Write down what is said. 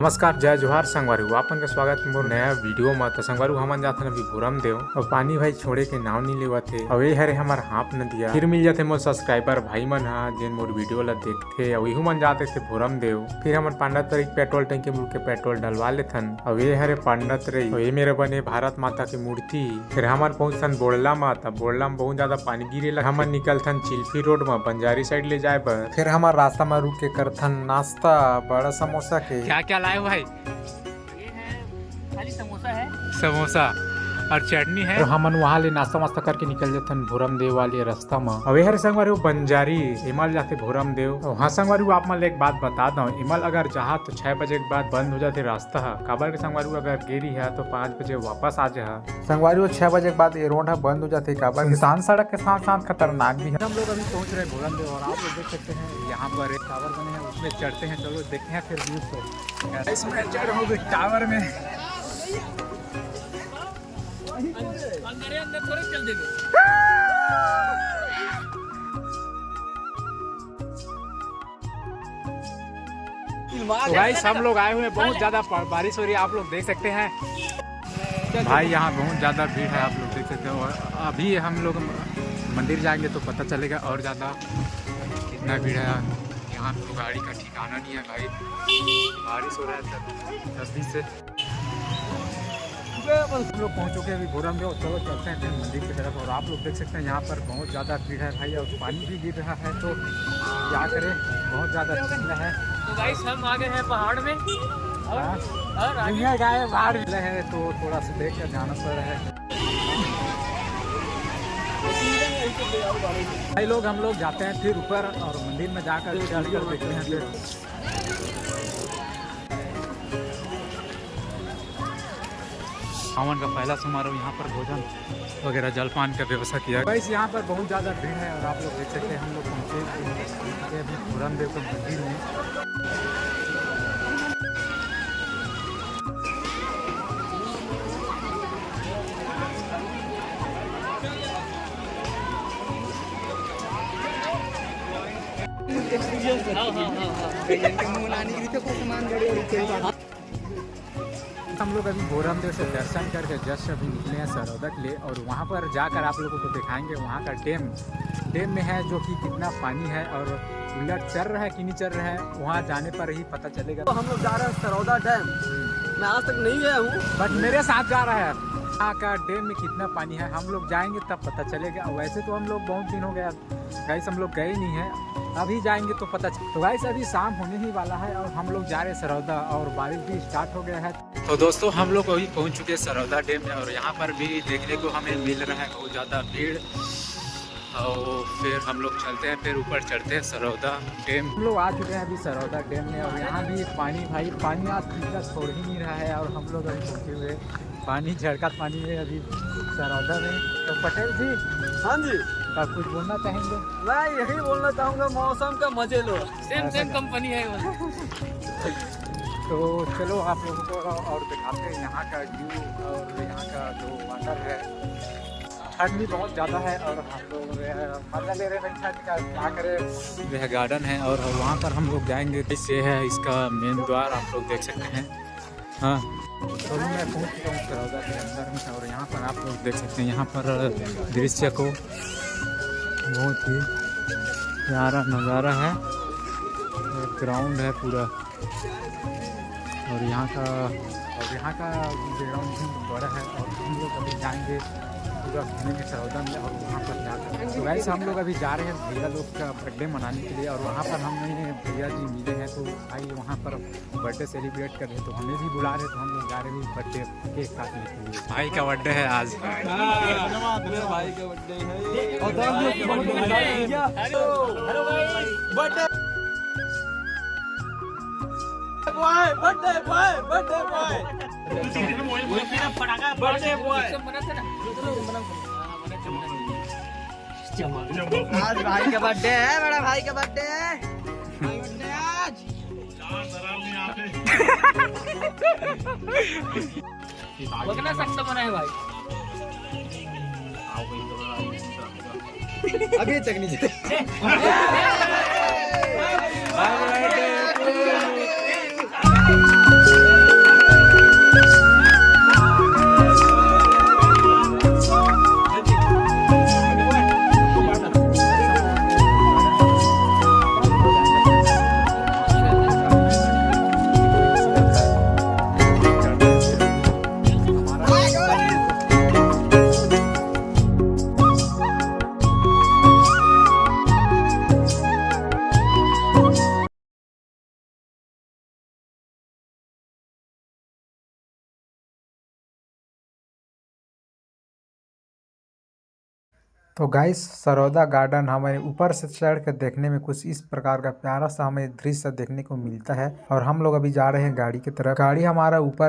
नमस्कार जय जोहार संगवारी आपन का स्वागत मोर नया वीडियो में। तो संगवारी हमन जाथन अभी भोरम देव और पानी भाई छोड़े के नाव नहीं लेवत थे। अब ये हरे हमार हाफ नदिया फिर मिल जाते मोर सब्सक्राइबर भाई मन हा जेन मोर वीडियो ला देखथे और इहू मन जाते थे भोरम देव। फिर हमन पांडत रही पेट्रोल टंकी मुड़ के पेट्रोल डलवा लेथन। अब ये हरे पांडत रही और ये मेरे बने भारत माता की मूर्ति। फिर हमन पहुंचन बोड़ला माता। बोड़ला में बहुत ज्यादा पानी गिरे लगा। हमन निकलथन चिल्फी रोड में बंजारी साइड ले जाए पर। फिर हमार रास्ता में रुक के करथन नाश्ता बड़ा समोसा के। क्या क्या लाए भाई? ये है खाली समोसा है, समोसा और चटनी है। तो हमन वहाँ ले नाश्ता वास्ता करके निकल जाते भोरम देव वाले रास्ता में। अब हर संगवारी बंजारी इमल जाते भोरम देव। हाँ संगवारी आप मन एक बात बता दो, इमल अगर जहाँ तो 6 बजे के बाद बंद हो जाते रास्ता है। काबर के संगवारी अगर गेरी है तो 5 बजे वापस आ जा। संगवारी 6 बजे के बाद ये रोड बंद हो जाते। काबर किसान सड़क के साथ साथ खतरनाक भी है। हम लोग अभी पहुँच रहे भोरम देव और आप लोग देख सकते हैं यहाँ पर एक टावर बने हैं, उसमें चढ़ते हैं। चलो देखते हैं फिर व्यू को। इसमें चढ़ हो टावर में अंदर थोड़े चल देंगे। तो गाइस हम लोग आए हुए हैं, बहुत ज्यादा बारिश हो रही है, आप लोग देख सकते हैं भाई। यहाँ बहुत ज्यादा भीड़ है, आप लोग देख सकते हैं। और अभी हम लोग मंदिर जाएंगे तो पता चलेगा और ज्यादा कितना भीड़ है। यहाँ तो गाड़ी का ठिकाना नहीं है भाई, बारिश हो रहा है 10 दिन से। हम लोग पहुँच चुके हैं अभी भोरम देव। चलो चलते हैं फिर मंदिर की तरफ। और आप लोग देख सकते हैं यहाँ पर बहुत ज़्यादा भीड़ है भाई, और पानी भी गिर रहा है। तो क्या करें, बहुत ज़्यादा ठंडा है। तो गाइस हम आ गए हैं पहाड़ में और आगे गए बाहर है तो थोड़ा सा देख कर जाना पड़ रहा है भाई लोग। हम लोग जाते हैं फिर ऊपर और मंदिर में जाकर चढ़कर देखते हैं फिर। हवन का पहला समारोह यहाँ पर भोजन वगैरह जलपान का व्यवस्था किया। वैसे यहाँ पर बहुत ज़्यादा भीड़ है और आप लोग देख सकते हैं हम लोग पहुँचे अभी भोरम देव के मंदिर में। हम लोग अभी भोरम देव से दर्शन करके जस्ट अभी निकले हैं सरौदा के लिए। और वहाँ पर जाकर आप लोगों को दिखाएंगे वहाँ का डैम में है जो कि कितना पानी है और उलट चल रहा है कि नहीं चल रहा है, वहाँ जाने पर ही पता चलेगा। तो हम लोग जा रहे हैं सरौदा डैम। मैं आज तक नहीं गया हूँ, बट मेरे साथ जा रहा है। वहाँ का डैम में कितना पानी है हम लोग जाएंगे तब पता चलेगा। वैसे तो हम लोग बहुत दिन हो गया गाइस, हम लोग गए नहीं हैं, अभी जाएंगे तो पता चल। तो गाइस अभी शाम होने ही वाला है और हम लोग जा रहे हैं सरौदा और बारिश भी स्टार्ट हो गया है। तो दोस्तों हम लोग अभी पहुंच चुके हैं सरौदा डैम में और यहाँ पर भी देखने को हमें मिल रहा है बहुत ज़्यादा भीड़। और फिर हम लोग चलते हैं फिर ऊपर चढ़ते हैं सरौदा डैम। हम लोग आ चुके हैं अभी सरौदा डैम में और यहाँ भी पानी भाई पानी आज पीछा छोड़ ही नहीं रहा है। और हम लोग अभी पहुँचे हुए पानी झड़का पानी में अभी सरौदा में। तो पटेल जी, हाँ जी, आप कुछ बोलना चाहेंगे? मैं यही बोलना चाहूँगा, मौसम का मजे लो। सेम कंपनी है तो चलो आप लोगों को और दिखाते हैं यहाँ का व्यू और यहाँ का जो वाटर है। ठंड भी बहुत ज़्यादा है और हम लोग मजा ले रहे हैं ठंड का, क्या करें। यह गार्डन है और वहाँ पर हम लोग जाएंगे। इससे है इसका मेन द्वार, आप लोग देख सकते हैं। हाँ तो मैं पहुँच चुका हूँ सरौदा के अंदर में और यहाँ पर आप लोग देख सकते हैं यहाँ पर दृश्य को बहुत ही प्यारा नज़ारा है। ग्राउंड है पूरा और यहाँ का बैकग्राउंड भी बड़ा है। और हम लोग अभी जाएंगे पूरा घूमेंगे सरौदा में और वहाँ पर जाकर। तो वैसे हम लोग अभी जा रहे हैं भैया लोग का बर्थडे मनाने के लिए और वहाँ पर हमें भैया जी मिले हैं। तो भाई वहाँ पर बर्थडे सेलिब्रेट कर रहे हैं तो हमें भी बुला रहे हैं। तो हम लोग जा रहे हैं बर्थडे केक काटने के लिए। भाई का बर्थडे है आज। भाई का बर्थडे है। बर्थडे बॉय आज भाई का बर्थडे है, बड़ा भाई का बर्थडे है। आज कितना सख्त बना है भाई, अभी तक नहीं जीते। तो गाइस सरोदा गार्डन हमें ऊपर से चढ़ कर देखने में कुछ इस प्रकार का प्यारा सा हमें दृश्य देखने को मिलता है और हम लोग अभी जा रहे हैं गाड़ी की तरफ। गाड़ी हमारा ऊपर